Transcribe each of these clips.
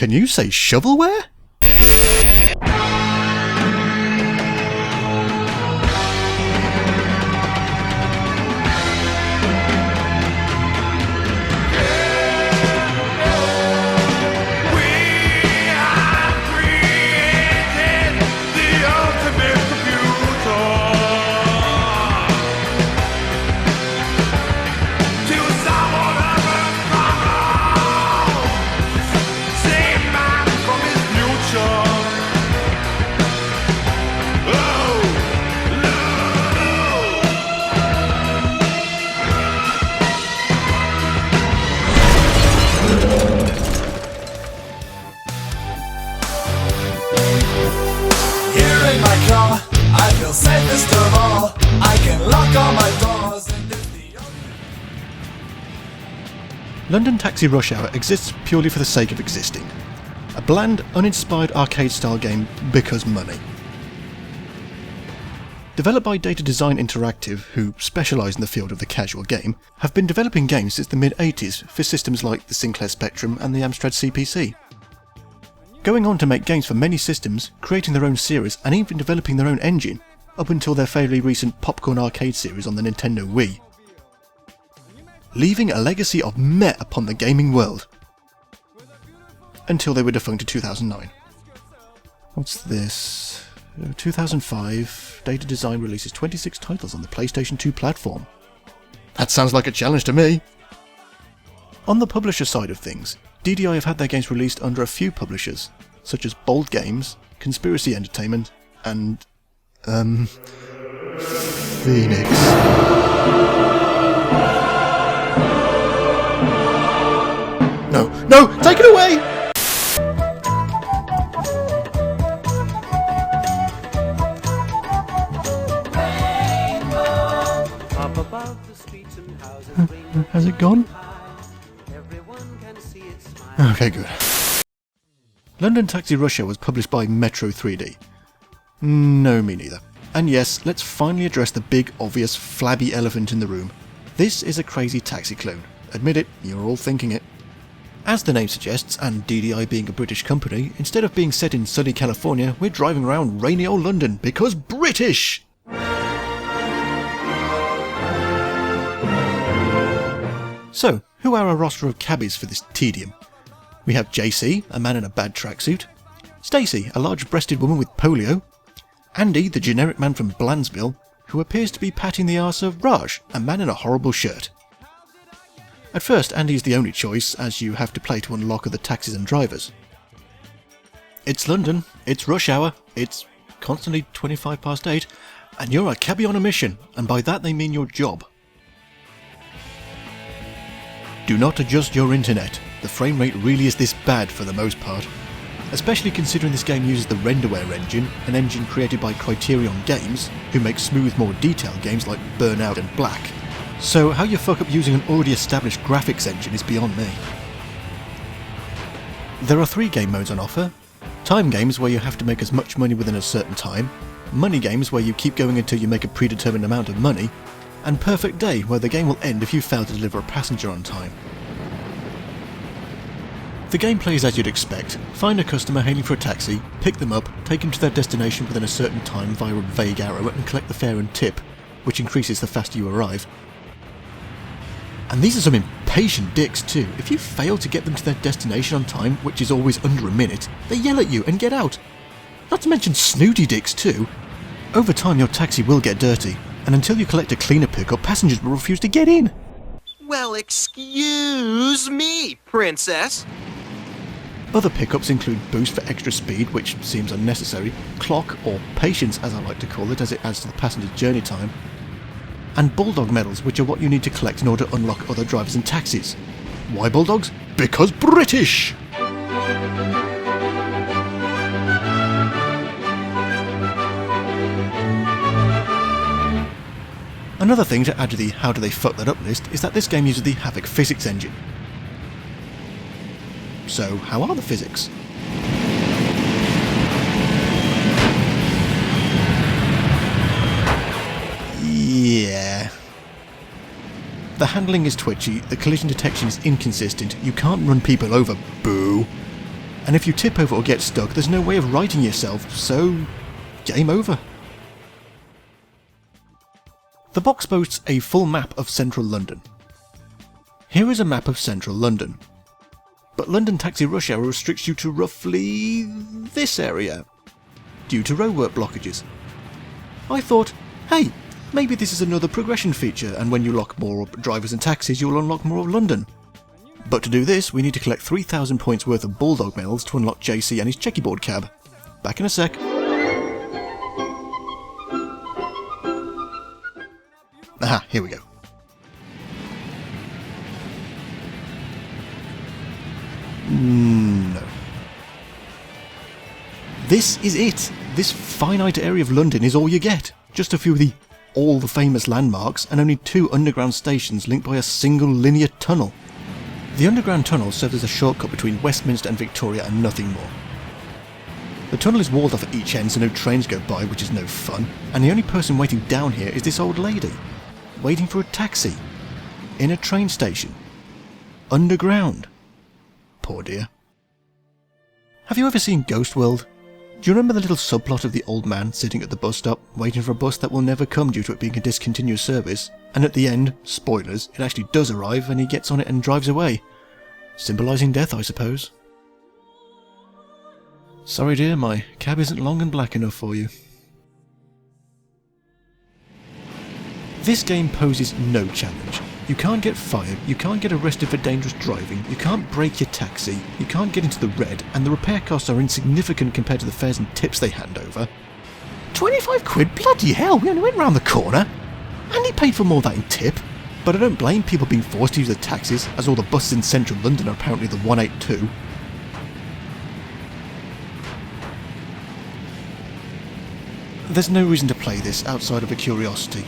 Can you say shovelware? I feel safest of all. I can lock all my doors and London Taxi Rush Hour exists purely for the sake of existing. A bland, uninspired arcade-style game because money. Developed by Data Design Interactive, who specialise in the field of the casual game, have been developing games since the mid-80s for systems like the Sinclair Spectrum and the Amstrad CPC. Going on to make games for many systems, creating their own series and even developing their own engine, up until their fairly recent Popcorn Arcade series on the Nintendo Wii. Leaving a legacy of meh upon the gaming world. Until they were defunct in 2009. What's this? 2005, Data Design releases 26 titles on the PlayStation 2 platform. That sounds like a challenge to me! On the publisher side of things, DDI have had their games released under a few publishers, such as Bold Games, Conspiracy Entertainment, and... Phoenix. No, take it away! Has it gone? Okay, good. London Taxi Rush Hour was published by Metro 3D. No, me neither. And yes, let's finally address the big, obvious, flabby elephant in the room. This is a crazy taxi clone. Admit it, you're all thinking it. As the name suggests, and DDI being a British company, instead of being set in sunny California, we're driving around rainy old London, because British! So, who are our roster of cabbies for this tedium? We have JC, a man in a bad tracksuit, Stacey, a large-breasted woman with polio, Andy, the generic man from Blandsville, who appears to be patting the arse of Raj, a man in a horrible shirt. At first, Andy is the only choice, as you have to play to unlock other taxis and drivers. It's London, it's rush hour, it's constantly 25 past 8, and you're a cabbie on a mission, and by that they mean your job. Do not adjust your internet. The frame rate really is this bad for the most part. Especially considering this game uses the Renderware engine, an engine created by Criterion Games, who make smooth, more detailed games like Burnout and Black. So how you fuck up using an already established graphics engine is beyond me. There are 3 game modes on offer. Time games where you have to make as much money within a certain time, money games where you keep going until you make a predetermined amount of money, and Perfect Day where the game will end if you fail to deliver a passenger on time. The gameplay is as you'd expect. Find a customer hailing for a taxi, pick them up, take them to their destination within a certain time via a vague arrow and collect the fare and tip, which increases the faster you arrive. And these are some impatient dicks too. If you fail to get them to their destination on time, which is always under a minute, they yell at you and get out. Not to mention snooty dicks too. Over time your taxi will get dirty, and until you collect a cleaner pickup, passengers will refuse to get in. Well, excuse me, princess. Other pickups include boost for extra speed, which seems unnecessary, clock, or patience as I like to call it as it adds to the passenger's journey time, and bulldog medals, which are what you need to collect in order to unlock other drivers and taxis. Why bulldogs? Because British! Another thing to add to the how do they fuck that up list is that this game uses the Havoc physics engine. So, how are the physics? Yeah. The handling is twitchy, the collision detection is inconsistent, you can't run people over, boo. And if you tip over or get stuck, there's no way of righting yourself, so game over. The box boasts a full map of central London. Here is a map of central London. But London Taxi Rush Hour restricts you to roughly this area, due to roadwork blockages. I thought, hey, maybe this is another progression feature, and when you lock more drivers and taxis, you'll unlock more of London. But to do this, we need to collect 3,000 points worth of Bulldog medals to unlock JC and his checkerboard cab. Back in a sec. Aha, here we go. No. This is it. This finite area of London is all you get. Just a few of all the famous landmarks and only 2 underground stations linked by a single linear tunnel. The underground tunnel serves as a shortcut between Westminster and Victoria and nothing more. The tunnel is walled off at each end so no trains go by, which is no fun, and the only person waiting down here is this old lady, waiting for a taxi, in a train station, underground. Poor dear. Have you ever seen Ghost World? Do you remember the little subplot of the old man sitting at the bus stop, waiting for a bus that will never come due to it being a discontinuous service, and at the end, spoilers, it actually does arrive and he gets on it and drives away? Symbolising death, I suppose. Sorry dear, my cab isn't long and black enough for you. This game poses no challenge. You can't get fired, you can't get arrested for dangerous driving, you can't break your taxi, you can't get into the red, and the repair costs are insignificant compared to the fares and tips they hand over. 25 quid? Bloody hell, we only went round the corner! And he paid for more of that in tip. But I don't blame people being forced to use the taxis, as all the buses in central London are apparently the 182. There's no reason to play this outside of a curiosity.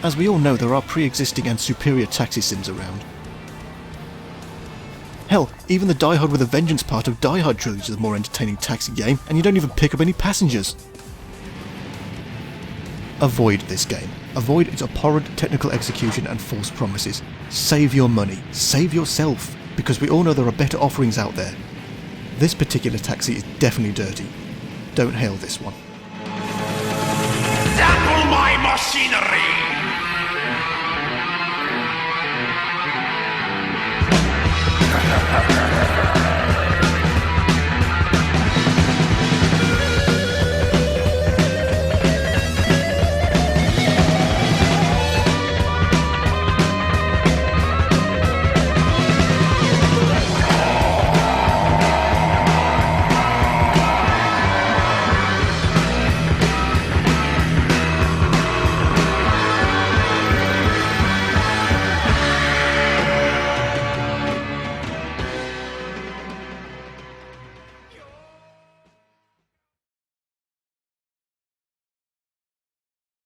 As we all know, there are pre-existing and superior taxi sims around. Hell, even the Die Hard with a Vengeance part of Die Hard trilogy is a more entertaining taxi game, and you don't even pick up any passengers. Avoid this game. Avoid its abhorrent technical execution and false promises. Save your money. Save yourself, because we all know there are better offerings out there. This particular taxi is definitely dirty. Don't hail this one. Sample my machinery!